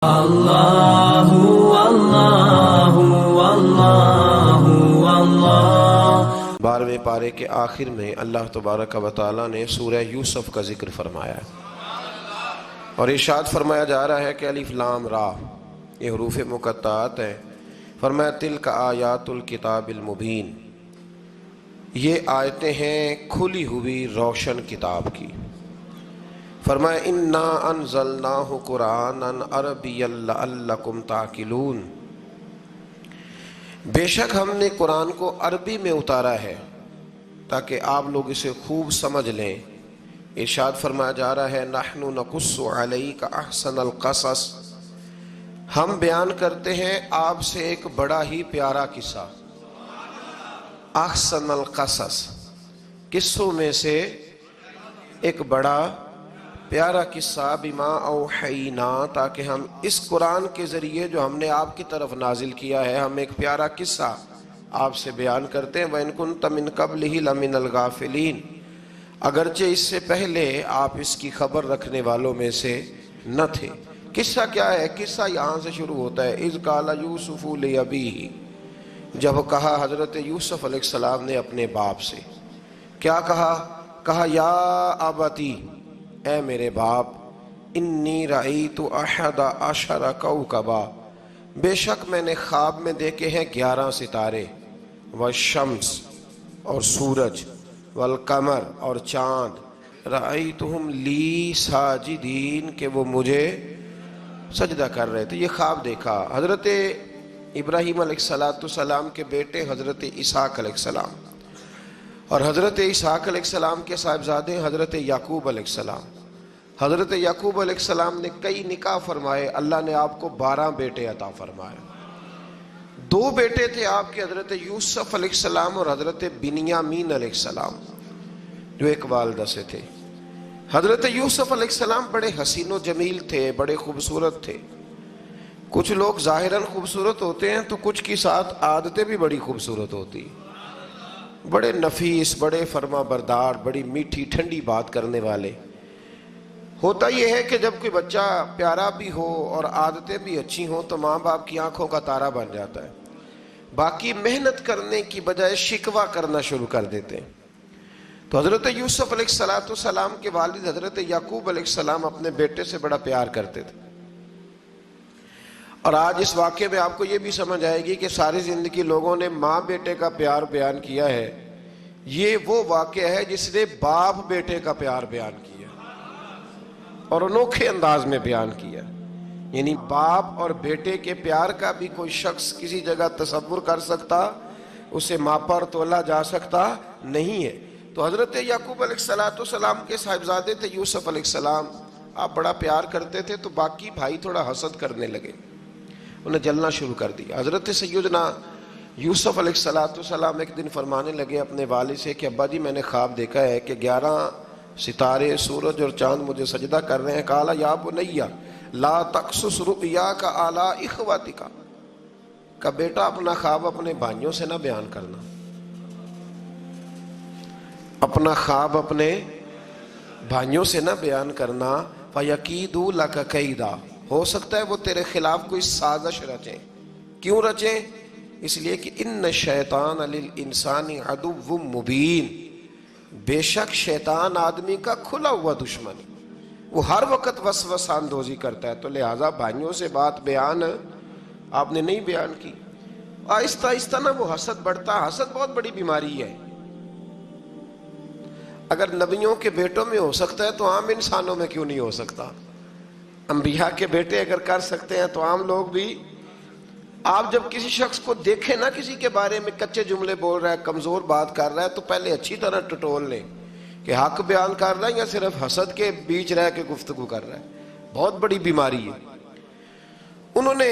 اللہ اللہ اللہ اللہ۔ 12ویں پارے کے آخر میں اللہ تبارک و تعالیٰ نے سورہ یوسف کا ذکر فرمایا ہے اور ارشاد فرمایا جا رہا ہے کہ الف لام را یہ حروف مقطعات ہیں۔ فرمایا تلک آیات الکتاب المبین، یہ آیتیں ہیں کھلی ہوئی روشن کتاب کی۔ فرمایا انا انزلناہ قرآنا عربیا لعلکم تعقلون، بے شک ہم نے قرآن کو عربی میں اتارا ہے تاکہ آپ لوگ اسے خوب سمجھ لیں۔ ارشاد فرمایا جا رہا ہے نحن نقص علیک احسن القصص، ہم بیان کرتے ہیں آپ سے ایک بڑا ہی پیارا قصہ۔ احسن القصص، قصوں میں سے ایک بڑا پیارا قصہ، بما اوحینا، تاکہ ہم اس قرآن کے ذریعے جو ہم نے آپ کی طرف نازل کیا ہے، ہم ایک پیارا قصہ آپ سے بیان کرتے ہیں۔ وَإِن كُنتَ مِن قَبْلِهِ لَمِنَ الْغَافِلِينَ، اگرچہ اس سے پہلے آپ اس کی خبر رکھنے والوں میں سے نہ تھے۔ قصہ کیا ہے؟ قصہ یہاں سے شروع ہوتا ہے اذ قال یوسف لأبیہ، جب کہا حضرت یوسف علیہ السلام نے اپنے باپ سے، کیا کہا یا ابتی، اے میرے باپ، انی رأیت احد عشر کوکبا، بے شک میں نے خواب میں دیکھے ہیں 11 ستارے، والشمس اور سورج، والقمر اور چاند، رأیتہم لی ساجدین، کہ وہ مجھے سجدہ کر رہے تھے۔ یہ خواب دیکھا حضرت ابراہیم علیہ السلام کے بیٹے حضرت اسحاق علیہ السلام، اور حضرت اسحاق علیہ السلام کے صاحبزادے حضرت یعقوب علیہ السلام۔ حضرت یعقوب علیہ السلام نے کئی نکاح فرمائے، اللہ نے آپ کو 12 بیٹے عطا فرمائے۔ 2 بیٹے تھے آپ کے، حضرت یوسف علیہ السلام اور حضرت بنیامین علیہ السلام، جو ایک والدہ سے تھے۔ حضرت یوسف علیہ السلام بڑے حسین و جمیل تھے، بڑے خوبصورت تھے۔ کچھ لوگ ظاہراً خوبصورت ہوتے ہیں تو کچھ کی ساتھ عادتیں بھی بڑی خوبصورت ہوتی، بڑے نفیس، بڑے فرما بردار، بڑی میٹھی ٹھنڈی بات کرنے والے۔ ہوتا یہ ہے کہ جب کوئی بچہ پیارا بھی ہو اور عادتیں بھی اچھی ہوں تو ماں باپ کی آنکھوں کا تارا بن جاتا ہے، باقی محنت کرنے کی بجائے شکوہ کرنا شروع کر دیتے ہیں۔ تو حضرت یوسف علیہ السلام کے والد حضرت یعقوب علیہ السلام اپنے بیٹے سے بڑا پیار کرتے تھے۔ اور آج اس واقعے میں آپ کو یہ بھی سمجھ آئے گی کہ ساری زندگی لوگوں نے ماں بیٹے کا پیار بیان کیا ہے، یہ وہ واقعہ ہے جس نے باپ بیٹے کا پیار بیان کیا اور انوکھے انداز میں بیان کیا۔ یعنی باپ اور بیٹے کے پیار کا بھی کوئی شخص کسی جگہ تصور کر سکتا، اسے ماپا اور تولا جا سکتا نہیں ہے۔ تو حضرت یعقوب علیہ السلام کے صاحبزادے تھے یوسف علیہ السلام، آپ بڑا پیار کرتے تھے تو باقی بھائی تھوڑا حسد کرنے لگے، انہیں جلنا شروع کر دیا۔ حضرت سیدنا یوسف علیہ السلام ایک دن فرمانے لگے اپنے والد سے کہ ابا جی میں نے خواب دیکھا ہے کہ 11 ستارے، سورج اور چاند مجھے سجدہ کر رہے ہیں۔ قال یا بنی لا تقصص رؤیاک علی اخواتک، کہ بیٹا اپنا خواب اپنے بھائیوں سے نہ بیان کرنا، اپنا خواب اپنے بھائیوں سے نہ بیان کرنا، فَيَكِيدُوا لَكَ كَيْدًا، ہو سکتا ہے وہ تیرے خلاف کوئی سازش رچیں۔ کیوں رچیں؟ اس لیے کہ ان الشیطان للانسان عدو مبین، بے شک شیطان آدمی کا کھلا ہوا دشمن، وہ ہر وقت وسوسہ اندوزی کرتا ہے، تو لہٰذا بھائیوں سے بات بیان آپ نے نہیں بیان کی۔ آہستہ آہستہ نا وہ حسد بڑھتا، حسد بہت بڑی بیماری ہے۔ اگر نبیوں کے بیٹوں میں ہو سکتا ہے تو عام انسانوں میں کیوں نہیں ہو سکتا؟ انبیاء کے بیٹے اگر کر سکتے ہیں تو عام لوگ بھی۔ آپ جب کسی شخص کو دیکھیں نا کسی کے بارے میں کچے جملے بول رہا ہے، کمزور بات کر رہا ہے، تو پہلے اچھی طرح ٹٹول لیں کہ حق بیان کر رہا ہے یا صرف حسد کے بیچ رہ کے گفتگو کر رہا ہے۔ بہت بڑی بیماری ہے۔ انہوں نے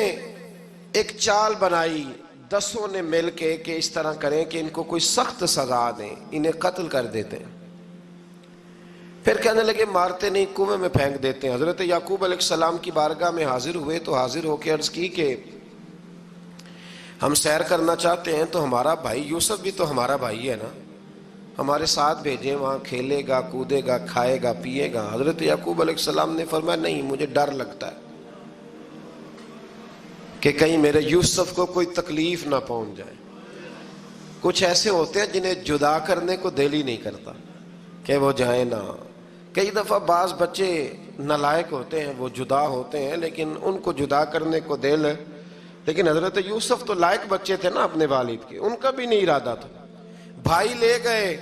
ایک چال بنائی 10 نے مل کے کہ اس طرح کریں کہ ان کو کوئی سخت سزا دیں، انہیں قتل کر دیتے ہیں۔ پھر کہنے لگے مارتے نہیں، کنویں میں پھینک دیتے ہیں۔ حضرت یعقوب علیہ السلام کی بارگاہ میں حاضر ہوئے تو حاضر ہو کے عرض کی کہ ہم سیر کرنا چاہتے ہیں تو ہمارا بھائی یوسف بھی تو ہمارا بھائی ہے نا، ہمارے ساتھ بھیجیں، وہاں کھیلے گا، کودے گا، کھائے گا، پیے گا۔ حضرت یعقوب علیہ السلام نے فرمایا نہیں، مجھے ڈر لگتا ہے، کہ کہیں میرے یوسف کو کوئی تکلیف نہ پہنچ جائے. کچھ ایسے ہوتے ہیں جنہیں جدا کرنے کو دل ہی نہیں کرتا کہ وہ جائیں نہ. کئی دفعہ بعض بچے نالائق ہوتے ہیں، وہ جدا ہوتے ہیں لیکن ان کو جدا کرنے کو دل، لیکن حضرت یوسف تو لائق بچے تھے نا اپنے والد کے، ان کا بھی نہیں ارادہ تھا. بھائی لے گئے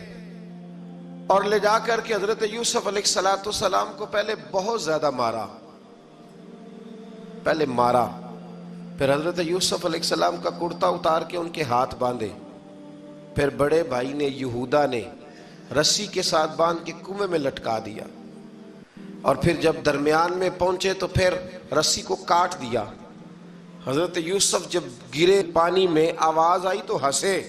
اور لے جا کر کے حضرت یوسف علیہ السلام کو پہلے بہت زیادہ مارا. پھر حضرت یوسف علیہ السلام کا کرتا اتار کے ان کے ہاتھ باندھے. پھر بڑے بھائی نے یہودا نے رسی کے ساتھ باندھ کے کنویں میں لٹکا دیا. اور پھر جب درمیان میں پہنچے تو پھر رسی کو کاٹ دیا. حضرت یوسف جب گرے پانی میں آواز آئی تو ہنسے.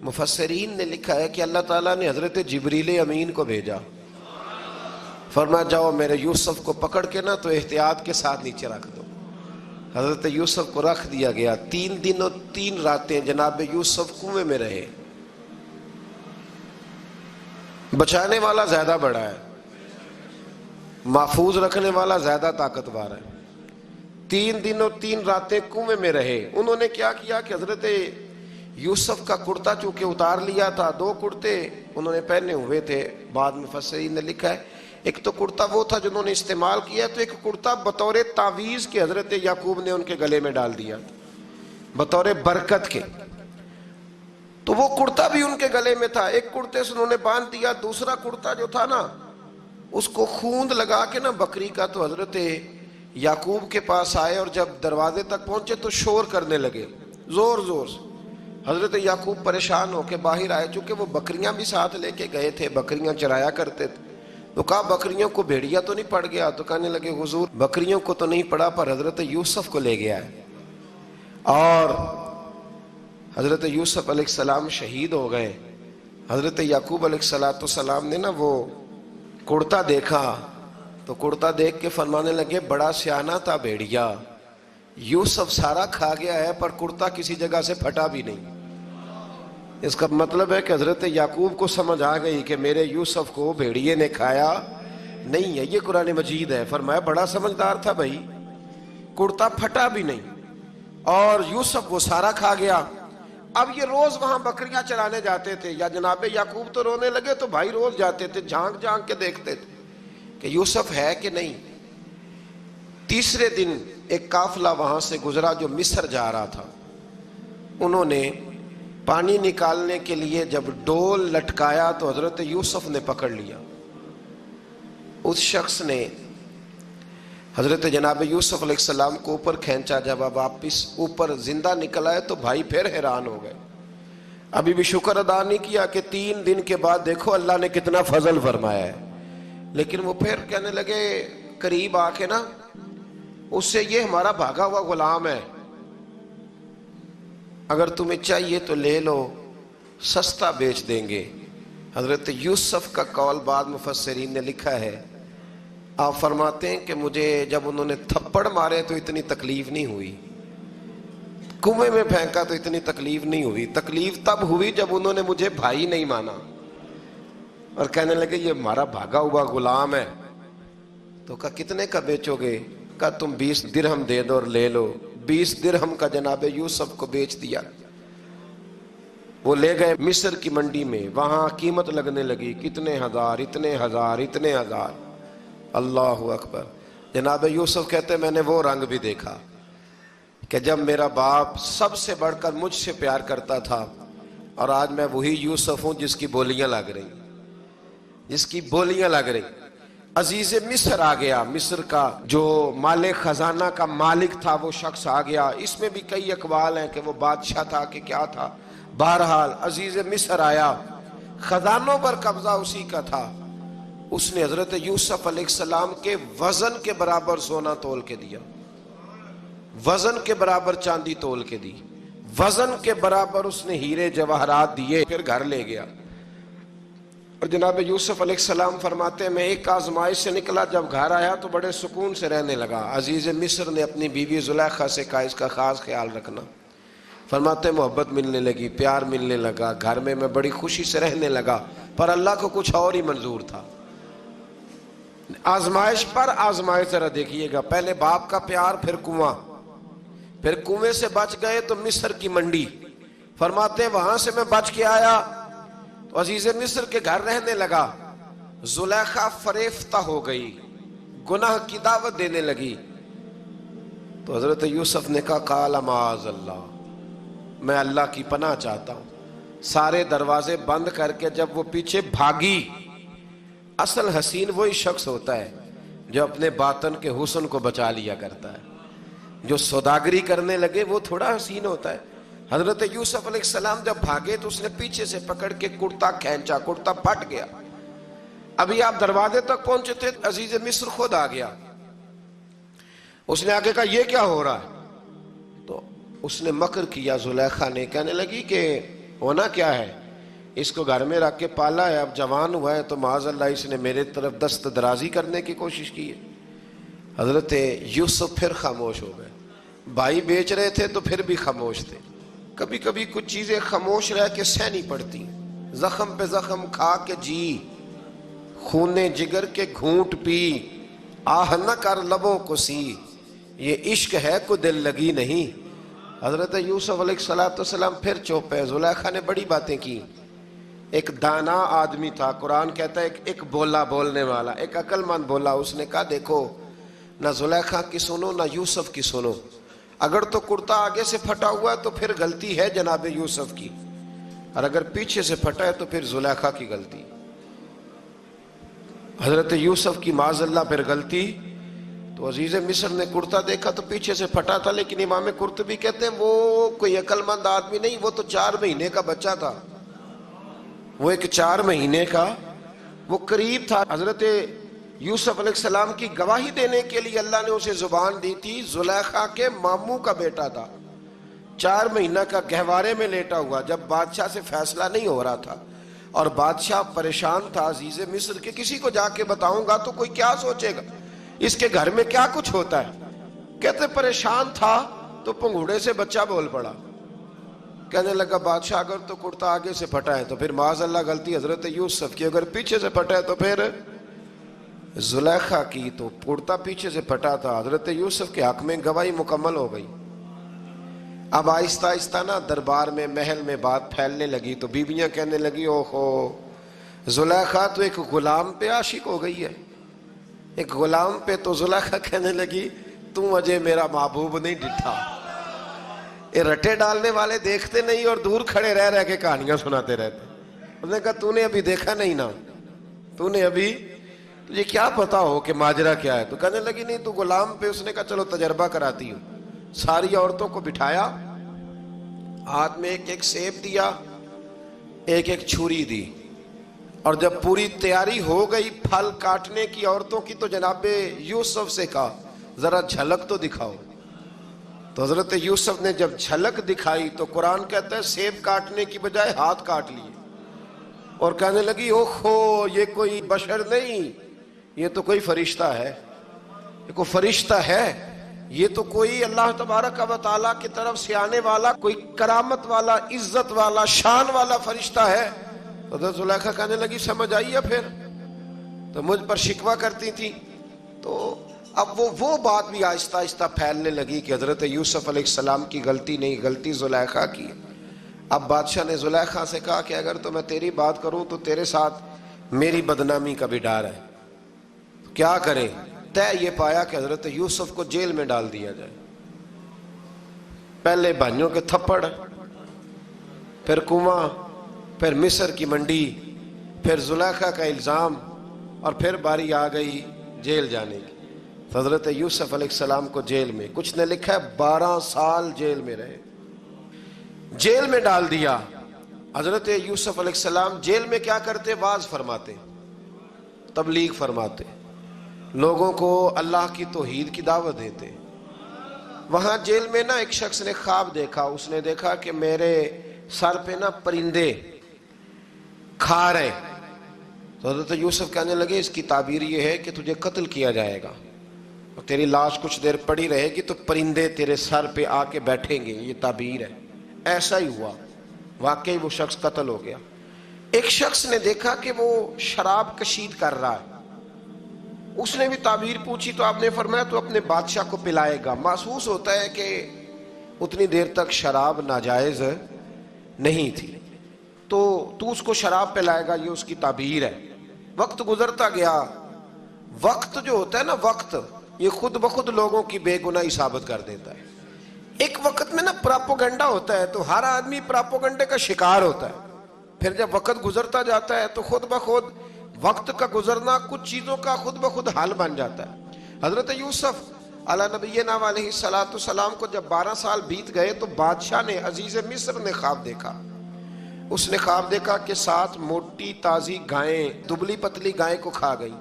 مفسرین نے لکھا ہے کہ اللہ تعالیٰ نے حضرت جبریل امین کو بھیجا، فرمایا جاؤ میرے یوسف کو پکڑ کے نا تو احتیاط کے ساتھ نیچے رکھ دو. حضرت یوسف کو رکھ دیا گیا. 3 دن اور 3 راتیں جناب یوسف کنویں میں رہے. بچانے والا زیادہ بڑا ہے، محفوظ رکھنے والا زیادہ طاقتور ہے. 3 دن اور 3 راتیں کنویں میں رہے. انہوں نے کیا کیا کہ حضرت یوسف کا کرتا چونکہ اتار لیا تھا، 2 کرتے انہوں نے پہنے ہوئے تھے. بعد میں مفسرین نے لکھا ہے ایک تو کرتا وہ تھا جنہوں نے استعمال کیا، تو ایک کرتا بطور تعویذ کے حضرت یعقوب نے ان کے گلے میں ڈال دیا بطور برکت کے. تو وہ کرتا بھی ان کے گلے میں تھا. ایک کرتے سے انہوں نے باندھ دیا. دوسرا کرتا جو تھا نا اس کو خوند لگا کے نا بکری کا، تو حضرت یعقوب کے پاس آئے اور جب دروازے تک پہنچے تو شور کرنے لگے زور زور سے. حضرت یعقوب پریشان ہو کے باہر آئے، چونکہ وہ بکریاں بھی ساتھ لے کے گئے تھے، بکریاں چرایا کرتے تھے. تو کہا بکریوں کو بھیڑیا تو نہیں پڑ گیا؟ تو کہنے لگے حضور بکریوں کو تو نہیں پڑا پر حضرت یوسف کو لے گیا ہے. اور حضرت یوسف علیہ السلام شہید ہو گئے. حضرت یعقوب علیہ السلام نے نا وہ کرتا دیکھا تو کرتا دیکھ کے فرمانے لگے بڑا سیانہ تھا بھیڑیا، یوسف سارا کھا گیا ہے پر کرتا کسی جگہ سے پھٹا بھی نہیں. اس کا مطلب ہے کہ حضرت یعقوب کو سمجھ آ گئی کہ میرے یوسف کو بھیڑیے نے کھایا نہیں ہے. یہ قرآن مجید ہے. فرمایا بڑا سمجھدار تھا بھائی، کرتا پھٹا بھی نہیں اور یوسف وہ سارا کھا گیا. اب یہ روز وہاں بکریاں چرانے جاتے تھے. یا جناب یعقوب تو رونے لگے تو بھائی روز جاتے تھے، جھانک جھانک کے دیکھتے تھے کہ یوسف ہے کہ نہیں. تیسرے دن ایک قافلہ وہاں سے گزرا جو مصر جا رہا تھا. انہوں نے پانی نکالنے کے لیے جب ڈول لٹکایا تو حضرت یوسف نے پکڑ لیا. اس شخص نے حضرت جناب یوسف علیہ السلام کو اوپر کھینچا. جب اب واپس اوپر زندہ نکل آئے تو بھائی پھر حیران ہو گئے. ابھی بھی شکر ادا نہیں کیا کہ 3 دن کے بعد دیکھو اللہ نے کتنا فضل فرمایا ہے. لیکن وہ پھر کہنے لگے قریب آ کے نا اس سے یہ ہمارا بھاگا ہوا غلام ہے، اگر تمہیں چاہیے تو لے لو، سستا بیچ دیں گے. حضرت یوسف کا قول بعد مفسرین نے لکھا ہے، آپ فرماتے ہیں کہ مجھے جب انہوں نے تھپڑ مارے تو اتنی تکلیف نہیں ہوئی، کنویں میں پھینکا تو اتنی تکلیف نہیں ہوئی. تکلیف تب ہوئی جب انہوں نے مجھے بھائی نہیں مانا اور کہنے لگے یہ ہمارا بھاگا ہوا غلام ہے. تو کہا کتنے کا بیچو گے؟ کہا تم 20 درہم دے دو اور لے لو. 20 درہم کا جناب یوسف کو بیچ دیا. وہ لے گئے مصر کی منڈی میں، وہاں قیمت لگنے لگی کتنے ہزار، اتنے ہزار، اتنے ہزار. اللہ اکبر. جناب یوسف کہتے میں نے وہ رنگ بھی دیکھا کہ جب میرا باپ سب سے بڑھ کر مجھ سے پیار کرتا تھا اور آج میں وہی یوسف ہوں جس کی بولیاں لگ رہی، جس کی بولیاں لگ رہی. عزیز مصر آ گیا. مصر کا جو مال خزانہ کا مالک تھا وہ شخص آ گیا. اس میں بھی کئی اقوال ہیں کہ وہ بادشاہ تھا کہ کیا تھا. بہرحال عزیز مصر آیا، خزانوں پر قبضہ اسی کا تھا. اس نے حضرت یوسف علیہ السلام کے وزن کے برابر سونا تول کے دیا، وزن کے برابر چاندی تول کے دی، وزن کے برابر اس نے ہیرے جواہرات دیے. پھر گھر لے گیا. اور جناب یوسف علیہ السلام فرماتے ہیں میں ایک آزمائش سے نکلا، جب گھر آیا تو بڑے سکون سے رہنے لگا. عزیز مصر نے اپنی بیوی زلیخا سے کہا اس کا خاص خیال رکھنا. فرماتے ہیں محبت ملنے لگی، پیار ملنے لگا، گھر میں بڑی خوشی سے رہنے لگا. پر اللہ کو کچھ اور ہی منظور تھا. آزمائش پر آزمائش ذرا دیکھیے گا. پہلے باپ کا پیار، پھر کنواں. پھر کنویں سے بچ گئے تو مصر کی منڈی، فرماتے ہیں وہاں سے میں بچ کے آیا تو عزیز مصر کے گھر رہنے لگا، زلیخا فریفتہ ہو گئی، گناہ کی دعوت دینے لگی، تو حضرت یوسف نے کہا قال معاذ اللہ، میں اللہ کی پناہ چاہتا ہوں۔ سارے دروازے بند کر کے جب وہ پیچھے بھاگی، اصل حسین وہی شخص ہوتا ہے جو اپنے باطن کے حسن کو بچا لیا کرتا ہے، جو سوداگری کرنے لگے وہ تھوڑا حسین ہوتا ہے۔ حضرت یوسف علیہ السلام جب بھاگے تو اس نے پیچھے سے پکڑ کے کرتا کھینچا، کرتا پھٹ گیا۔ ابھی آپ دروازے تک پہنچے تھے، عزیز مصر خود آ گیا، اس نے آگے کہا یہ کیا ہو رہا ہے؟ تو اس نے مکر کیا، زلیخا نے، کہنے لگی کہ ہونا کیا ہے، اس کو گھر میں رکھ کے پالا ہے، اب جوان ہوا ہے تو معاذ اللہ اس نے میرے طرف دست درازی کرنے کی کوشش کی ہے۔ حضرت یوسف پھر خاموش ہو گئے، بھائی بیچ رہے تھے تو پھر بھی خاموش تھے۔ کبھی کبھی کچھ چیزیں خاموش رہ کے سہنی پڑتی، زخم پہ زخم کھا کے جی، خون جگر کے گھونٹ پی، آہ نہ کر لبوں کو سی، یہ عشق ہے کو دل لگی نہیں۔ حضرت یوسف علیہ السلام پھر چپ ہے۔ زلیخا نے بڑی باتیں کی، ایک دانا آدمی تھا، قرآن کہتا ہے ایک بولا بولنے والا، ایک عقل مند بولا، اس نے کہا دیکھو نہ زلیخا کی سنو نہ یوسف کی سنو، اگر تو کرتا آگے سے پھٹا ہوا ہے تو پھر غلطی ہے جناب یوسف کی، اور اگر پیچھے سے پھٹا ہے تو پھر زلیخا کی غلطی۔ حضرت یوسف کی معاذ اللہ پھر غلطی، تو عزیز مصر نے کرتا دیکھا تو پیچھے سے پھٹا تھا، لیکن امام قرطبی کہتے ہیں وہ کوئی عقل مند آدمی نہیں، وہ تو 4 مہینے کا بچہ تھا، وہ ایک 4 مہینے کا وہ قریب تھا۔ حضرت یوسف علیہ السلام کی گواہی دینے کے لیے اللہ نے اسے زبان دی تھی، زلیخا کے ماموں کا بیٹا تھا، 4 مہینہ کا گہوارے میں لیٹا ہوا، جب بادشاہ سے فیصلہ نہیں ہو رہا تھا اور بادشاہ پریشان تھا عزیز مصر کے، کسی کو جا کے بتاؤں گا تو کوئی کیا سوچے گا، اس کے گھر میں کیا کچھ ہوتا ہے، کہتے پریشان تھا تو پنگوڑے سے بچہ بول پڑا، کہنے لگا بادشاہ اگر تو کرتا آگے سے پھٹا ہے تو پھر معاذ اللہ غلطی حضرت یوسف کی، اگر پیچھے سے پھٹا ہے تو پھر زلیخا کی، تو کرتا پیچھے سے پھٹا تھا، حضرت یوسف کے حق میں گواہی مکمل ہو گئی۔ اب آہستہ آہستہ نا دربار میں محل میں بات پھیلنے لگی، تو بیویاں کہنے لگی اوہو زلیخا تو ایک غلام پہ عاشق ہو گئی ہے، ایک غلام پہ۔ تو زلیخا کہنے لگی تم اجے میرا محبوب نہیں ڈٹھا، یہ رٹے ڈالنے والے دیکھتے نہیں اور دور کھڑے رہ رہ کے کہانیاں سناتے رہتے۔ اس نے کہا تو نے ابھی دیکھا نہیں نا، تو نے ابھی، تجھے کیا پتا ہو کہ ماجرا کیا ہے؟ تو کہنے لگی نہیں تو غلام پہ۔ اس نے کہا چلو تجربہ کراتی ہوں۔ ساری عورتوں کو بٹھایا، ہاتھ میں ایک ایک سیب دیا، ایک ایک چھری دی، اور جب پوری تیاری ہو گئی پھل کاٹنے کی عورتوں کی تو جناب یوسف سے کہا ذرا جھلک تو دکھاؤ۔ تو حضرت یوسف نے جب جھلک دکھائی تو قرآن کہتا ہے سیب کاٹنے کی بجائے ہاتھ کاٹ لیے، اور کہنے لگی اوہو یہ کوئی بشر نہیں، یہ تو کوئی فرشتہ ہے، یہ کوئی فرشتہ ہے، یہ تو کوئی اللہ تبارک و تعالیٰ کی طرف سے آنے والا کوئی کرامت والا، عزت والا، شان والا فرشتہ ہے۔ تو حضرت زلیخا کہنے لگی سمجھ آئی ہے پھر تو مجھ پر شکوہ کرتی تھی۔ تو اب وہ بات بھی آہستہ آہستہ پھیلنے لگی کہ حضرت یوسف علیہ السلام کی غلطی نہیں، غلطی زلیخا کی۔ اب بادشاہ نے زلیخا سے کہا کہ اگر تو میں تیری بات کروں تو تیرے ساتھ میری بدنامی کا بھی ڈر ہے، کیا کریں؟ طے یہ پایا کہ حضرت یوسف کو جیل میں ڈال دیا جائے، پہلے بھائیوں کے تھپڑ، پھر کنواں، پھر مصر کی منڈی، پھر زلیخا کا الزام، اور پھر باری آ گئی جیل جانے کی۔ تو حضرت یوسف علیہ السلام کو جیل میں، کچھ نے لکھا ہے 12 سال جیل میں رہے، جیل میں ڈال دیا۔ حضرت یوسف علیہ السلام جیل میں کیا کرتے؟ واعظ فرماتے، تبلیغ فرماتے، لوگوں کو اللہ کی توحید کی دعوت دیتے۔ وہاں جیل میں نا ایک شخص نے خواب دیکھا، اس نے دیکھا کہ میرے سر پہ نا پرندے کھا رہے۔ تو حضرت یوسف کہنے لگے اس کی تعبیر یہ ہے کہ تجھے قتل کیا جائے گا، اور تیری لاش کچھ دیر پڑی رہے گی تو پرندے تیرے سر پہ آ کے بیٹھیں گے، یہ تعبیر ہے۔ ایسا ہی ہوا، واقعی وہ شخص قتل ہو گیا۔ ایک شخص نے دیکھا کہ وہ شراب کشید کر رہا ہے، اس نے بھی تعبیر پوچھی تو آپ نے فرمایا تو اپنے بادشاہ کو پلائے گا۔ محسوس ہوتا ہے کہ اتنی دیر تک شراب ناجائز نہیں تھی، تو اس کو شراب پلائے گا، یہ اس کی تعبیر ہے۔ وقت گزرتا گیا، وقت جو ہوتا ہے نا، وقت یہ خود بخود لوگوں کی بے گناہی ثابت کر دیتا ہے۔ ایک وقت میں نا پراپوگنڈا ہوتا ہے تو ہر آدمی پراپوگنڈے کا شکار ہوتا ہے، پھر جب وقت گزرتا جاتا ہے تو خود بخود وقت کا گزرنا کچھ چیزوں کا خود بخود حل بن جاتا ہے۔ حضرت یوسف علیہ نبینا علیہ السلام کو جب 12 سال بیت گئے تو بادشاہ نے، عزیز مصر نے خواب دیکھا۔ اس نے خواب دیکھا کہ 7 موٹی تازی گائیں دبلی پتلی گائیں کو کھا گئی،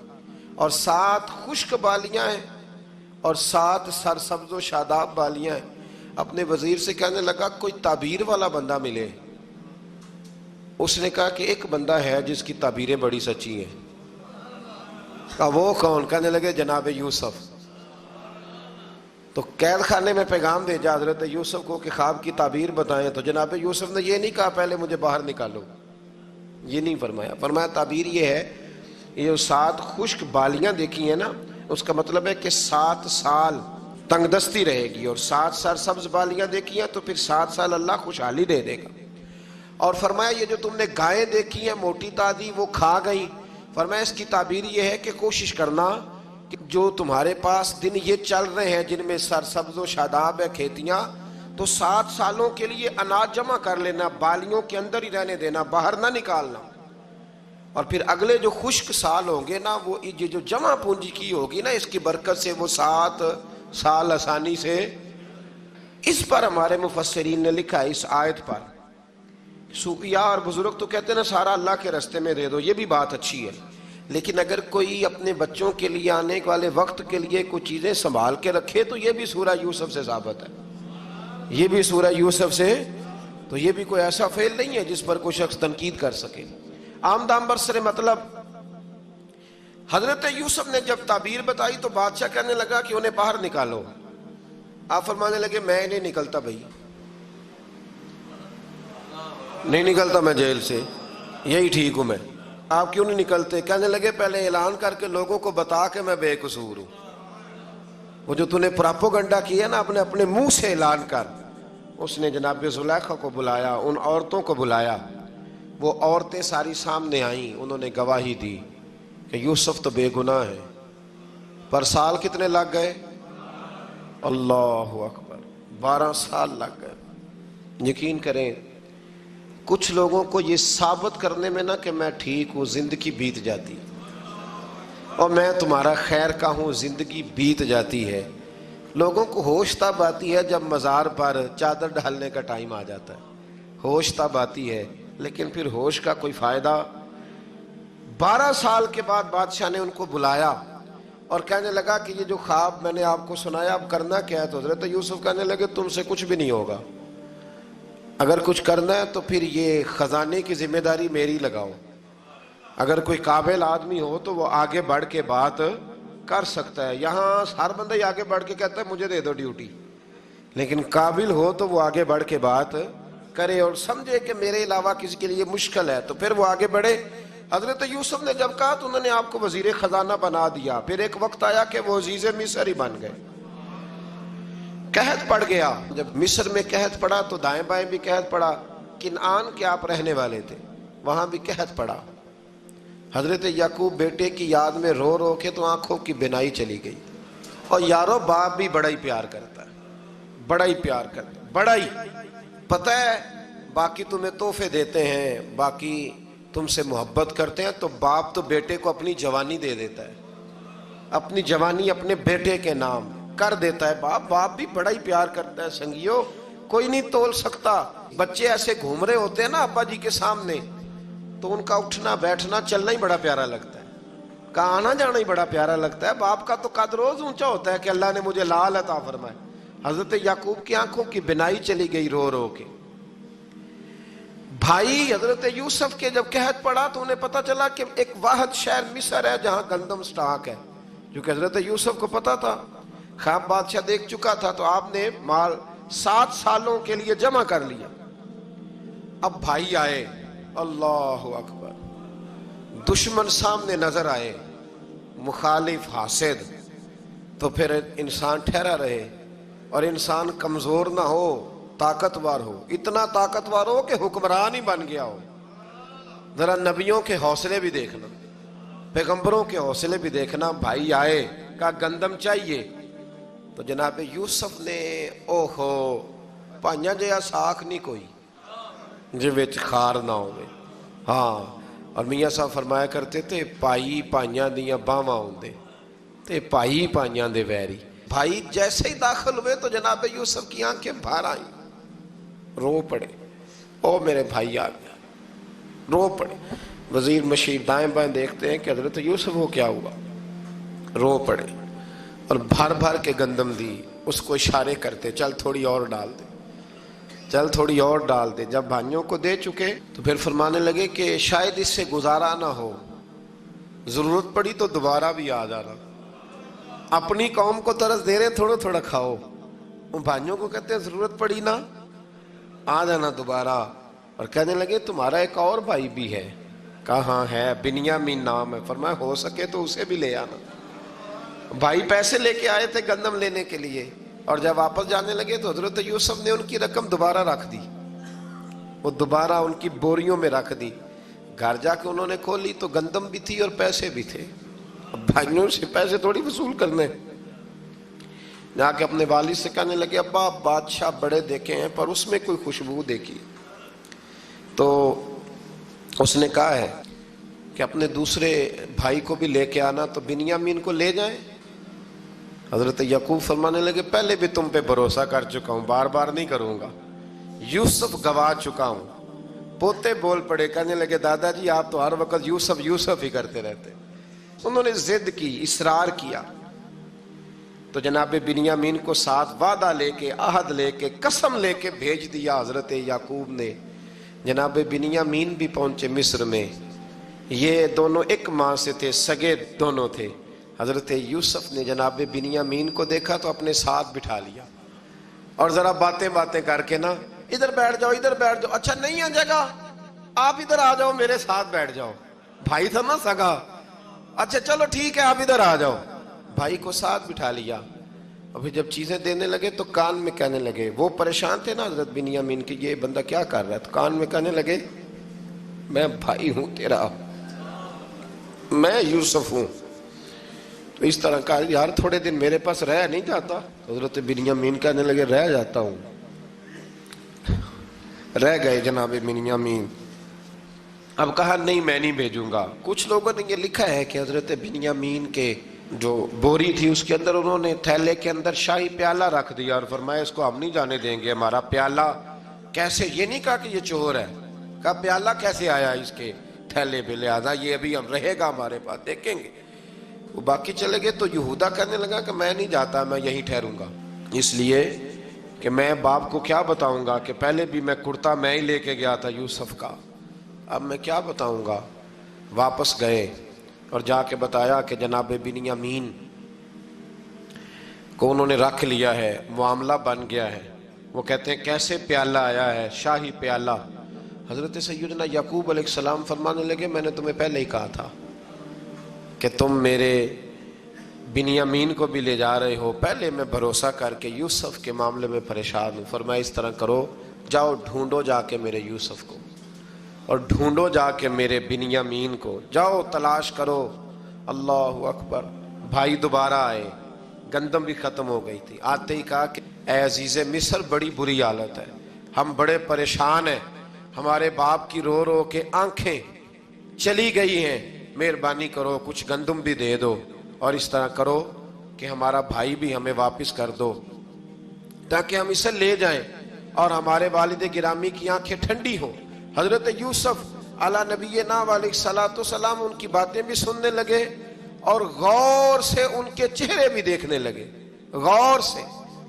اور 7 خشک بالیاں ہیں اور 7 سرسبز و شاداب بالیاں ہیں۔ اپنے وزیر سے کہنے لگا کوئی تعبیر والا بندہ ملے۔ اس نے کہا کہ ایک بندہ ہے جس کی تعبیریں بڑی سچی ہیں۔ کہا وہ کون؟ کہنے لگے جناب یوسف۔ تو قید خانے میں پیغام بھیجا حضرت یوسف کو کہ خواب کی تعبیر بتائیں، تو جناب یوسف نے یہ نہیں کہا پہلے مجھے باہر نکالو، یہ نہیں فرمایا۔ فرمایا تعبیر یہ ہے، یہ جو 7 خشک بالیاں دیکھی ہیں نا، اس کا مطلب ہے کہ 7 سال تنگ دستی رہے گی، اور 7 سرسبز بالیاں دیکھی ہیں تو پھر 7 سال اللہ خوشحالی دے دے گا۔ اور فرمایا یہ جو تم نے گائیں دیکھی ہیں موٹی تازی وہ کھا گئی، فرمایا اس کی تعبیر یہ ہے کہ کوشش کرنا کہ جو تمہارے پاس دن یہ چل رہے ہیں جن میں سرسبز و شاداب ہے کھیتیاں، تو 7 سالوں کے لیے اناج جمع کر لینا، بالیوں کے اندر ہی رہنے دینا، باہر نہ نکالنا، اور پھر اگلے جو خشک سال ہوں گے نا، وہ یہ جو جمع پونجی کی ہوگی نا، اس کی برکت سے وہ 7 سال آسانی سے۔ اس پر ہمارے مفسرین نے لکھا ہے، اس آیت پر صوفیاء اور بزرگ تو کہتے ہیں نا سارا اللہ کے راستے میں دے دو، یہ بھی بات اچھی ہے، لیکن اگر کوئی اپنے بچوں کے لیے آنے والے وقت کے لیے کچھ چیزیں سنبھال کے رکھے تو یہ بھی سورہ یوسف سے ثابت ہے، یہ بھی سورہ یوسف سے، تو یہ بھی کوئی ایسا فعل نہیں ہے جس پر کوئی شخص تنقید کر سکے۔ آمدام برسر مطلب حضرت یوسف نے جب تعبیر بتائی تو بادشاہ کہنے لگا کہ انہیں باہر نکالو۔ آپ فرمانے لگے میں نہیں نکلتا بھائی، نہیں نکلتا میں جیل سے، یہی ٹھیک ہوں میں۔ آپ کیوں نہیں نکلتے؟ کہنے لگے پہلے اعلان کر کے لوگوں کو بتا کہ میں بے قصور ہوں۔ وہ جو تو نے پراپوگنڈا کیا نا اپنے منہ سے اعلان کر۔ اس نے جناب زلیخا کو بلایا، ان عورتوں کو بلایا، وہ عورتیں ساری سامنے آئیں، انہوں نے گواہی دی کہ یوسف تو بے گناہ ہے۔ پر سال کتنے لگ گئے؟ اللہ اکبر، 12 سال لگ گئے۔ یقین کریں کچھ لوگوں کو یہ ثابت کرنے میں نا کہ میں ٹھیک ہوں زندگی بیت جاتی، اور میں تمہارا خیر کا ہوں زندگی بیت جاتی ہے۔ لوگوں کو ہوش تب آتی ہے جب مزار پر چادر ڈالنے کا ٹائم آ جاتا ہے، ہوش تب آتی ہے، لیکن پھر ہوش کا کوئی فائدہ۔ 12 سال کے بعد بادشاہ نے ان کو بلایا اور کہنے لگا کہ یہ جو خواب میں نے آپ کو سنایا اب کرنا کیا ہے؟ تو حضرت یوسف کہنے لگے تم سے کچھ بھی نہیں ہوگا، اگر کچھ کرنا ہے تو پھر یہ خزانے کی ذمہ داری میری لگاؤ، اگر کوئی قابل آدمی ہو تو وہ آگے بڑھ کے بات کر سکتا ہے۔ یہاں ہر بندہ ہی آگے بڑھ کے کہتا ہے مجھے دے دو ڈیوٹی، لیکن قابل ہو تو وہ آگے بڑھ کے بات کرے اور سمجھے کہ میرے علاوہ کسی کے لیے مشکل ہے تو پھر وہ آگے بڑھے۔ حضرت یوسف نے جب کہا تو انہوں نے آپ کو وزیر خزانہ بنا دیا، پھر ایک وقت آیا کہ وہ عزیز مصر ہی بن گئے۔ قحط پڑ گیا، جب مصر میں قحط پڑا تو دائیں بائیں بھی قحط پڑا، کنعان کے آپ رہنے والے تھے وہاں بھی قحط پڑا۔ حضرت یعقوب بیٹے کی یاد میں رو رو کے تو آنکھوں کی بینائی چلی گئی۔ اور یارو باپ بھی بڑا ہی پیار کرتا ہے، بڑا ہی پیار کرتا ہے، بڑا ہی پتہ ہے۔ باقی تمہیں تحفے دیتے ہیں، باقی تم سے محبت کرتے ہیں، تو باپ تو بیٹے کو اپنی جوانی دے دیتا ہے، اپنی جوانی اپنے بیٹے کے نام کر دیتا ہے۔ باپ بھی بڑا ہی پیار کرتا ہے سنگیو، کوئی نہیں تول سکتا۔ بچے ایسے گھوم رہے ہوتے ہیں نا ابا جی کے سامنے تو ان کا اٹھنا بیٹھنا چلنا ہی بڑا پیارا لگتا ہے، کا آنا جانا ہی بڑا پیارا لگتا ہے۔ باپ کا تو قد روز اونچا ہوتا ہے کہ اللہ نے مجھے لال عطا فرمائے۔ حضرت یعقوب کی آنکھوں کی بینائی چلی گئی رو رو کے۔ بھائی حضرت یوسف کے جب قحط پڑا تو انہیں پتا چلا کہ ایک واحد شہر مصر ہے جہاں گندم سٹاک ہے، جو کہ حضرت یوسف کو پتا تھا، خواب بادشاہ دیکھ چکا تھا، تو آپ نے مال 7 سالوں کے لیے جمع کر لیا۔ اب بھائی آئے، اللہ اکبر، دشمن سامنے نظر آئے، مخالف حاسد، تو پھر انسان ٹھہرا رہے، اور انسان کمزور نہ ہو، طاقتور ہو، اتنا طاقتور ہو کہ حکمران ہی بن گیا ہو۔ ذرا نبیوں کے حوصلے بھی دیکھنا، پیغمبروں کے حوصلے بھی دیکھنا۔ بھائی آئے، کہا گندم چاہیے، تو جناب یوسف نے اوہو پائیاں جیا ساکھ نہیں کوئی جی وچ خار نہ ہوئے۔ ہاں، اور میاں صاحب فرمایا کرتے تھے پائی پائیاں دیاں باواں ہوندے تے پائی پائیاں دے ویری۔ بھائی جیسے ہی داخل ہوئے تو جناب یوسف کی آنکھیں بھر آئیں، رو پڑے، او میرے بھائی آ گیا، رو پڑے۔ وزیر مشیر دائیں بائیں دیکھتے ہیں کہ حضرت یوسف کو کیا ہوا، رو پڑے اور بھر بھر کے گندم دی، اس کو اشارے کرتے چل تھوڑی اور ڈال دے، چل تھوڑی اور ڈال دے۔ جب بھائیوں کو دے چکے تو پھر فرمانے لگے کہ شاید اس سے گزارا نہ ہو، ضرورت پڑی تو دوبارہ بھی آ جانا۔ اپنی قوم کو طرز دے رہے تھوڑا تھوڑا کھاؤ، ان بھائیوں کو کہتے ہیں ضرورت پڑی نا آ جانا دوبارہ۔ اور کہنے لگے تمہارا ایک اور بھائی بھی ہے، کہا ہاں ہے، بنیامین نام ہے۔ فرمایا ہو سکے تو اسے بھی لے آنا۔ بھائی پیسے لے کے آئے تھے گندم لینے کے لیے، اور جب واپس جانے لگے تو حضرت یوسف نے ان کی رقم دوبارہ رکھ دی، وہ دوبارہ ان کی بوریوں میں رکھ دی۔ گھر جا کے انہوں نے کھولی تو گندم بھی تھی اور پیسے بھی تھے۔ اب بھائیوں سے پیسے تھوڑی وصول کرنے، جا کے اپنے والد سے کہنے لگے ابا بادشاہ بڑے دیکھے ہیں پر اس میں کوئی خوشبو دیکھی، تو اس نے کہا ہے کہ اپنے دوسرے بھائی کو بھی لے کے آنا، تو بنیامین کو لے جائیں۔ حضرت یعقوب فرمانے لگے پہلے بھی تم پہ بھروسہ کر چکا ہوں، بار بار نہیں کروں گا، یوسف گوا چکا ہوں۔ پوتے بول پڑے، کہنے لگے دادا جی آپ تو ہر وقت یوسف یوسف ہی کرتے رہتے۔ انہوں نے ضد کی، اصرار کیا، تو جناب بنیامین کو ساتھ وعدہ لے کے، عہد لے کے، قسم لے کے بھیج دیا حضرت یعقوب نے۔ جناب بنیامین بھی پہنچے مصر میں، یہ دونوں ایک ماں سے تھے، سگے دونوں تھے۔ حضرت یوسف نے جناب بنیامین کو دیکھا تو اپنے ساتھ بٹھا لیا، اور ذرا باتیں باتیں کر کے نا ادھر بیٹھ جاؤ ادھر بیٹھ جاؤ، اچھا نہیں ہے جگہ آپ ادھر آ جاؤ میرے ساتھ بیٹھ جاؤ، بھائی تھا نا سگا، اچھا چلو ٹھیک ہے آپ ادھر آ جاؤ۔ بھائی کو ساتھ بٹھا لیا، ابھی جب چیزیں دینے لگے تو کان میں کہنے لگے، وہ پریشان تھے نا حضرت بنیامین کی یہ بندہ کیا کر رہا ہے، تو کان میں کہنے لگے میں بھائی ہوں تیرا، میں یوسف ہوں۔ تو اس طرح کہا یار تھوڑے دن میرے پاس رہ نہیں جاتا، تو حضرت بنیامین کہنے لگے رہ جاتا ہوں۔ رہ گئے جناب بنیامین۔ اب کہا نہیں میں نہیں بھیجوں گا۔ کچھ لوگوں نے یہ لکھا ہے کہ حضرت بنیامین کے جو بوری تھی اس کے اندر انہوں نے تھیلے کے اندر شاہی پیالہ رکھ دیا اور فرمایا اس کو ہم نہیں جانے دیں گے، ہمارا پیالہ کیسے، یہ نہیں کہا کہ یہ چور ہے، کہا پیالہ کیسے آیا اس کے تھیلے پہ، لہذا یہ ابھی ہم رہے گا ہمارے پاس، دیکھیں گے۔ وہ باقی چلے گئے تو یہودا کہنے لگا کہ میں نہیں جاتا، میں یہیں ٹھہروں گا، اس لیے کہ میں باپ کو کیا بتاؤں گا کہ پہلے بھی میں کرتا میں ہی لے کے گیا تھا یوسف کا، اب میں کیا بتاؤں گا۔ واپس گئے اور جا کے بتایا کہ جناب بنیامین کو انہوں نے رکھ لیا ہے، معاملہ بن گیا ہے۔ وہ کہتے ہیں کیسے پیالہ آیا ہے، شاہی پیالہ۔ حضرت سیدنا یعقوب علیہ السلام فرمانے لگے میں نے تمہیں پہلے ہی کہا تھا کہ تم میرے بنیامین کو بھی لے جا رہے ہو، پہلے میں بھروسہ کر کے یوسف کے معاملے میں پریشان ہوں۔ فرمایا اس طرح کرو، جاؤ ڈھونڈو جا کے میرے یوسف کو، اور ڈھونڈو جا کے میرے بنیامین کو، جاؤ تلاش کرو۔ اللہ اکبر۔ بھائی دوبارہ آئے، گندم بھی ختم ہو گئی تھی، آتے ہی کہا کہ اے عزیز مصر بڑی بری حالت ہے، ہم بڑے پریشان ہیں، ہمارے باپ کی رو رو کے آنکھیں چلی گئی ہیں، مہربانی کرو کچھ گندم بھی دے دو، اور اس طرح کرو کہ ہمارا بھائی بھی ہمیں واپس کر دو تاکہ ہم اسے لے جائیں اور ہمارے والد گرامی کی آنکھیں ٹھنڈی ہوں۔ حضرت یوسف علی نبینا علیہ الصلوۃ والسلام ان کی باتیں بھی سننے لگے اور غور سے ان کے چہرے بھی دیکھنے لگے، غور سے۔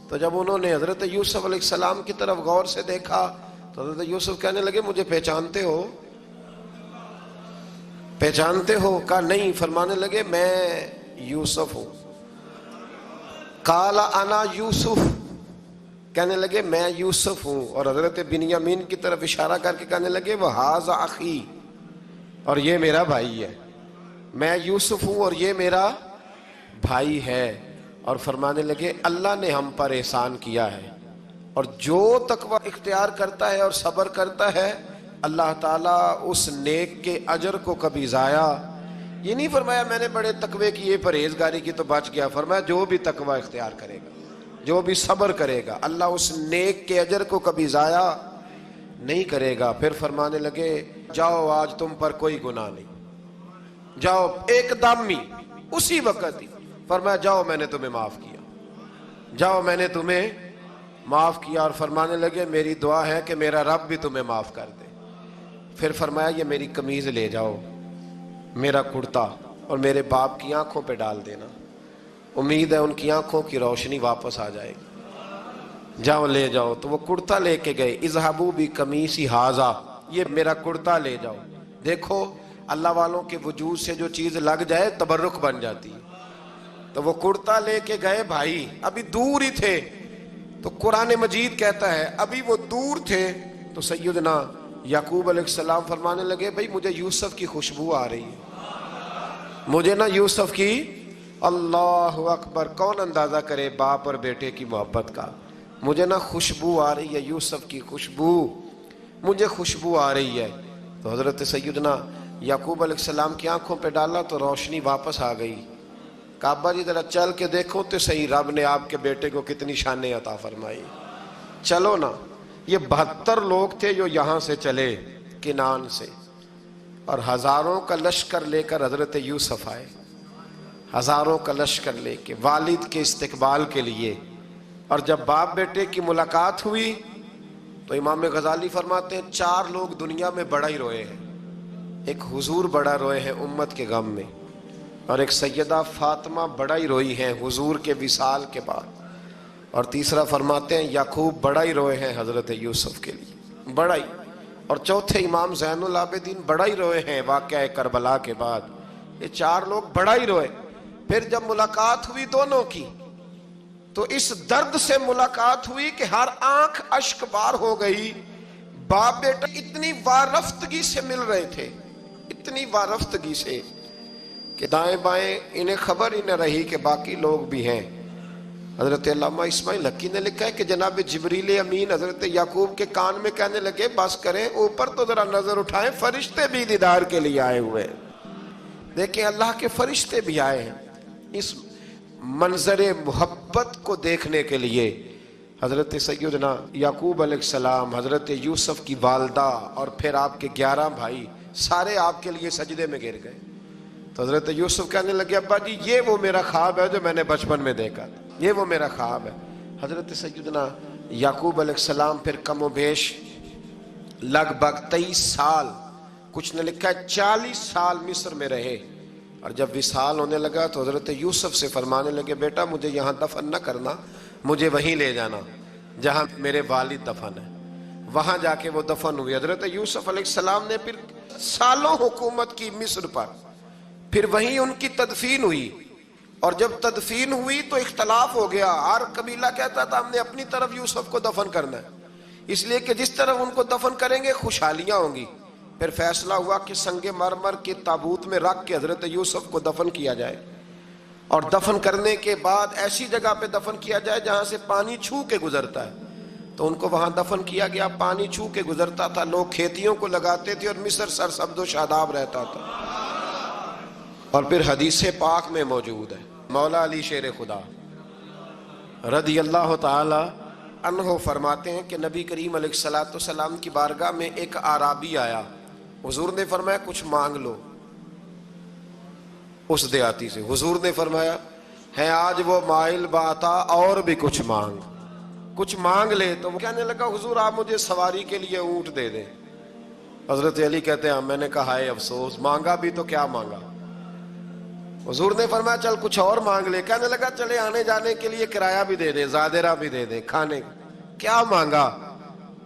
تو جب انہوں نے حضرت یوسف علیہ السلام کی طرف غور سے دیکھا تو حضرت یوسف کہنے لگے مجھے پہچانتے ہو، پہچانتے ہو؟ کہا نہیں۔ فرمانے لگے میں یوسف ہوں۔ قال انا یوسف، کہنے لگے میں یوسف ہوں، اور حضرت بنیامین کی طرف اشارہ کر کے کہنے لگے وہذا اخی، اور یہ میرا بھائی ہے، میں یوسف ہوں اور یہ میرا بھائی ہے۔ اور فرمانے لگے اللہ نے ہم پر احسان کیا ہے، اور جو تقوی اختیار کرتا ہے اور صبر کرتا ہے اللہ تعالیٰ اس نیک کے اجر کو کبھی ضائع، یہ نہیں فرمایا میں نے بڑے تقوی کیے پرہیزگاری کی تو بچ گیا، فرمایا جو بھی تقوی اختیار کرے گا، جو بھی صبر کرے گا اللہ اس نیک کے اجر کو کبھی ضائع نہیں کرے گا۔ پھر فرمانے لگے جاؤ آج تم پر کوئی گناہ نہیں، جاؤ ایک دم ہی اسی وقت ہی فرمایا جاؤ میں نے تمہیں معاف کیا، جاؤ میں نے تمہیں معاف کیا، اور فرمانے لگے میری دعا ہے کہ میرا رب بھی تمہیں معاف کر دے۔ پھر فرمایا یہ میری قمیض لے جاؤ، میرا کرتا، اور میرے باپ کی آنکھوں پہ ڈال دینا، امید ہے ان کی آنکھوں کی روشنی واپس آ جائے گی، جاؤ لے جاؤ۔ تو وہ کرتا لے کے گئے، اذهبوا بقمیصی ھذا، یہ میرا کرتا لے جاؤ۔ دیکھو اللہ والوں کے وجود سے جو چیز لگ جائے تبرک بن جاتی ہے۔ تو وہ کرتا لے کے گئے، بھائی ابھی دور ہی تھے، تو قرآن مجید کہتا ہے ابھی وہ دور تھے تو سیدنا یعقوب علیہ السلام فرمانے لگے بھئی مجھے یوسف کی خوشبو آ رہی ہے، مجھے نا یوسف کی، اللہ اکبر، کون اندازہ کرے باپ اور بیٹے کی محبت کا، مجھے نا خوشبو آ رہی ہے، یوسف کی خوشبو، مجھے خوشبو آ رہی ہے۔ تو حضرت سیدنا یعقوب علیہ السلام کی آنکھوں پہ ڈالا تو روشنی واپس آ گئی۔ کعبہ جی ذرا چل کے دیکھو تو صحیح رب نے آپ کے بیٹے کو کتنی شانیں عطا فرمائی۔ چلو نا، یہ 72 لوگ تھے جو یہاں سے چلے کنان سے، اور ہزاروں کا لشکر لے کر حضرت یوسف آئے، ہزاروں کا لشکر لے کے والد کے استقبال کے لیے۔ اور جب باپ بیٹے کی ملاقات ہوئی تو امام غزالی فرماتے ہیں 4 لوگ دنیا میں بڑا ہی روئے ہیں، ایک حضور بڑا روئے ہیں امت کے غم میں، اور ایک سیدہ فاطمہ بڑا ہی روئی ہیں حضور کے وصال کے بعد، اور تیسرا فرماتے ہیں یعقوب بڑا ہی روئے ہیں حضرت یوسف کے لیے، بڑا ہی، اور چوتھے امام زین العابدین بڑا ہی روئے ہیں واقعہ کربلا کے بعد۔ یہ 4 لوگ بڑا ہی روئے۔ پھر جب ملاقات ہوئی دونوں کی تو اس درد سے ملاقات ہوئی کہ ہر آنکھ اشک بار ہو گئی، باپ بیٹا اتنی وارفتگی سے مل رہے تھے، اتنی وارفتگی سے کہ دائیں بائیں انہیں خبر ہی نہ رہی کہ باقی لوگ بھی ہیں۔ حضرت علامہ اسماعیل حقی نے لکھا ہے کہ جناب جبریل امین حضرت یعقوب کے کان میں کہنے لگے بس کریں، اوپر تو ذرا نظر اٹھائیں، فرشتے بھی دیدار کے لیے آئے ہوئے ہیں۔ دیکھیں اللہ کے فرشتے بھی آئے ہیں اس منظر محبت کو دیکھنے کے لیے۔ حضرت سیدنا یعقوب علیہ السلام، حضرت یوسف کی والدہ، اور پھر آپ کے 11 بھائی سارے آپ کے لیے سجدے میں گر گئے۔ تو حضرت یوسف کہنے لگے ابا جی یہ وہ میرا خواب ہے جو میں نے بچپن میں دیکھا تھا، یہ وہ میرا خواب ہے۔ حضرت سیدنا یعقوب علیہ السلام پھر کم و بیش لگ بھگ 23 سال، کچھ نے لکھا ہے 40 سال مصر میں رہے، اور جب وصال ہونے لگا تو حضرت یوسف سے فرمانے لگے بیٹا مجھے یہاں دفن نہ کرنا، مجھے وہیں لے جانا جہاں میرے والد دفن ہے۔ وہاں جا کے وہ دفن ہوئے۔ حضرت یوسف علیہ السلام نے پھر سالوں حکومت کی مصر پر، پھر وہیں ان کی تدفین ہوئی، اور جب تدفین ہوئی تو اختلاف ہو گیا، ہر قبیلہ کہتا تھا ہم نے اپنی طرف یوسف کو دفن کرنا ہے، اس لیے کہ جس طرف ان کو دفن کریں گے خوشحالیاں ہوں گی۔ پھر فیصلہ ہوا کہ سنگ مرمر کے تابوت میں رکھ کے حضرت یوسف کو دفن کیا جائے، اور دفن کرنے کے بعد ایسی جگہ پہ دفن کیا جائے جہاں سے پانی چھو کے گزرتا ہے۔ تو ان کو وہاں دفن کیا گیا، پانی چھو کے گزرتا تھا، لوگ کھیتیوں کو لگاتے تھے اور مصر سرسبز و شاداب رہتا تھا۔ اور پھر حدیث پاک میں موجود ہے، مولا علی شیر خدا رضی اللہ تعالی عنہ فرماتے ہیں کہ نبی کریم علیہ السلام کی بارگاہ میں ایک اعرابی آیا، حضور نے فرمایا کچھ مانگ لو اس دیہاتی سے۔ حضور نے فرمایا ہے آج وہ مائل باتا اور بھی کچھ مانگ لے۔ تو وہ کہنے لگا حضور آپ مجھے سواری کے لیے اونٹ دے دیں۔ حضرت علی کہتے ہیں میں نے کہا ہے افسوس، مانگا بھی تو کیا مانگا۔ حضور نے فرمایا چل کچھ اور مانگ لے۔ کہنے لگا چلے آنے جانے کے لیے کرایہ بھی دے دے، زادرہ بھی دے دے، کھانے کیا مانگا؟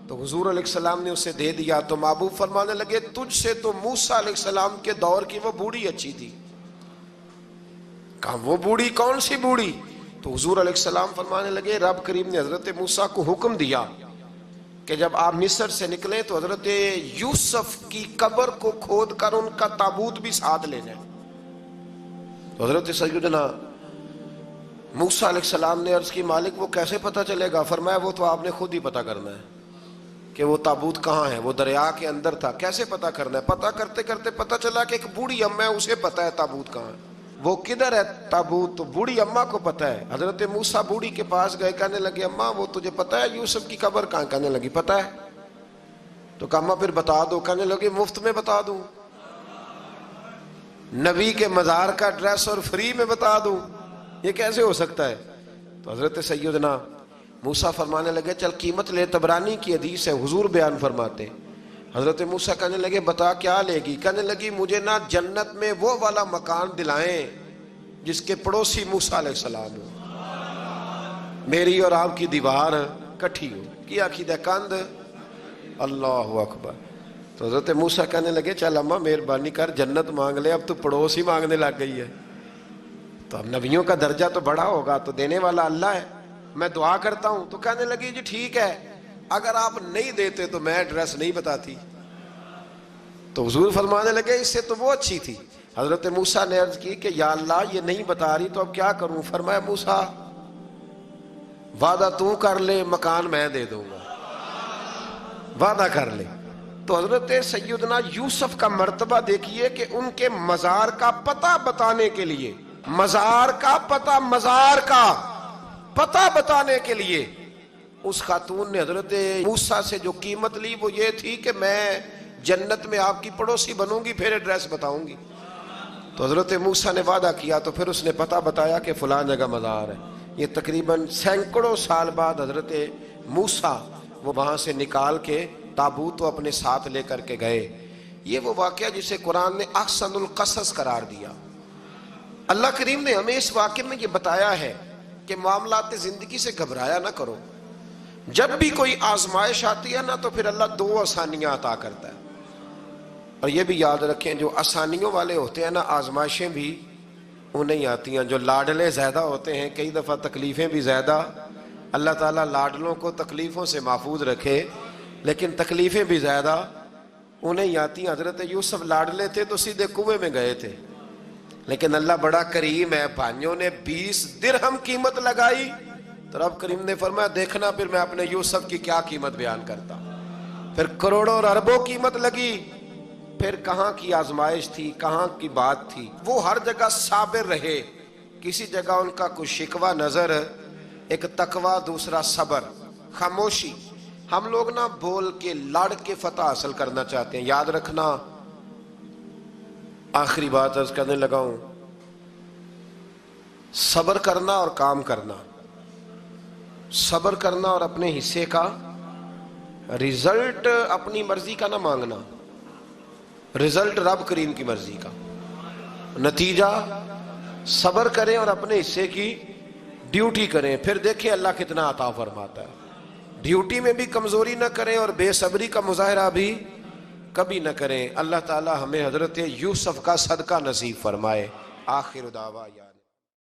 تو حضور علیہ السلام نے اسے دے دیا۔ تو محبوب فرمانے لگے تجھ سے تو موسیٰ علیہ السلام کے دور کی وہ بوڑھی اچھی تھی۔ کہا وہ بوڑھی کون سی بوڑھی؟ تو حضور علیہ السلام فرمانے لگے رب کریم نے حضرت موسیٰ کو حکم دیا کہ جب آپ مصر سے نکلیں تو حضرت یوسف کی قبر کو کھود کر ان کا تابوت بھی ساتھ لے جائیں۔ تو حضرت سیدنا موسیٰ علیہ السلام نے عرض کی مالک وہ کیسے پتہ چلے گا؟ فرمایا وہ تو آپ نے خود ہی پتہ کرنا ہے کہ وہ تابوت کہاں ہے. وہ دریا کے اندر تھا. کیسے پتہ کرنا ہے؟ پتہ کرتے کرتے پتہ چلا کہ ایک بوڑھی اماں ہے، اسے پتہ ہے تابوت کہاں ہے. وہ کدھر ہے تابوت؟ تو بوڑھی اماں کو پتہ ہے. حضرت موسیٰ بوڑھی کے پاس گئے، کہنے لگے اماں وہ تجھے پتہ ہے یوسف کی قبر کہاں؟ کہنے لگی پتہ ہے. تو کہا اماں پھر بتا دو. کہنے لگے مفت میں بتا دوں، نبی کے مزار کا ایڈریس اور فری میں بتا دوں، یہ کیسے ہو سکتا ہے؟ تو حضرت سیدنا موسیٰ فرمانے لگے چل قیمت لے. طبرانی کی حدیث ہے، حضور بیان فرماتے. حضرت موسیٰ کہنے لگے بتا کیا لے گی؟ کہنے لگی مجھے نا جنت میں وہ والا مکان دلائیں جس کے پڑوسی موسیٰ علیہ السلام ہو، میری اور آپ کی دیوار کٹھی ہو. کی عقیدہ کند؟ اللہ اکبر. تو حضرت موسیٰ کہنے لگے چل اماں مہربانی کر جنت مانگ لے، اب تو پڑوس ہی مانگنے لگ گئی ہے. تو اب نبیوں کا درجہ تو بڑا ہوگا، تو دینے والا اللہ ہے، میں دعا کرتا ہوں. تو کہنے لگی جی ٹھیک ہے، اگر آپ نہیں دیتے تو میں ایڈریس نہیں بتاتی. تو حضور فرمانے لگے اس سے تو وہ اچھی تھی. حضرت موسیٰ نے عرض کی کہ یا اللہ یہ نہیں بتا رہی تو اب کیا کروں؟ فرمایا موسیٰ وعدہ تو کر لے، مکان میں دے دوں گا، وعدہ کر لے. تو حضرت سیدنا یوسف کا مرتبہ دیکھیے کہ ان کے مزار کا پتہ بتانے کے لیے، مزار کا پتہ بتانے کے لیے اس خاتون نے حضرت موسیٰ سے جو قیمت لی وہ یہ تھی کہ میں جنت میں آپ کی پڑوسی بنوں گی، پھر ایڈریس بتاؤں گی. تو حضرت موسیٰ نے وعدہ کیا تو پھر اس نے پتہ بتایا کہ فلاں جگہ مزار ہے. یہ تقریباً سینکڑوں سال بعد حضرت موسیٰ وہ وہاں سے نکال کے تابوت کو اپنے ساتھ لے کر کے گئے. یہ وہ واقعہ جسے قرآن نے احسن القصص قرار دیا. اللہ کریم نے ہمیں اس واقعے میں یہ بتایا ہے کہ معاملات زندگی سے گھبرایا نہ کرو. جب بھی کوئی آزمائش آتی ہے نا تو پھر اللہ دو آسانیاں عطا کرتا ہے. اور یہ بھی یاد رکھیں جو آسانیوں والے ہوتے ہیں نا آزمائشیں بھی انہیں آتی ہیں. جو لاڈلے زیادہ ہوتے ہیں کئی دفعہ تکلیفیں بھی زیادہ. اللہ تعالیٰ لاڈلوں کو تکلیفوں سے محفوظ رکھے، لیکن تکلیفیں بھی زیادہ انہیں آتی ہیں. حضرت یوسف لاڈلے تھے تو سیدھے کنویں میں گئے تھے، لیکن اللہ بڑا کریم ہے، بھائیوں نے 20 درہم قیمت لگائی تو رب کریم نے فرمایا دیکھنا پھر میں اپنے یوسف کی کیا قیمت بیان کرتا. پھر کروڑوں اور اربوں قیمت لگی. پھر کہاں کی آزمائش تھی، کہاں کی بات تھی. وہ ہر جگہ صابر رہے. کسی جگہ ان کا کوئی شکوہ نظر، ایک تقوی، دوسرا صبر، خاموشی. ہم لوگ نا بول کے لڑ کے فتح حاصل کرنا چاہتے ہیں. یاد رکھنا، آخری بات عرض کرنے لگا ہوں، صبر کرنا اور کام کرنا، صبر کرنا اور اپنے حصے کا رزلٹ اپنی مرضی کا نہ مانگنا، رزلٹ رب کریم کی مرضی کا. نتیجہ صبر کریں اور اپنے حصے کی ڈیوٹی کریں، پھر دیکھیں اللہ کتنا عطا فرماتا ہے. ڈیوٹی میں بھی کمزوری نہ کریں اور بے صبری کا مظاہرہ بھی کبھی نہ کریں. اللہ تعالی ہمیں حضرت یوسف کا صدقہ نصیب فرمائے. آخر دعویٰ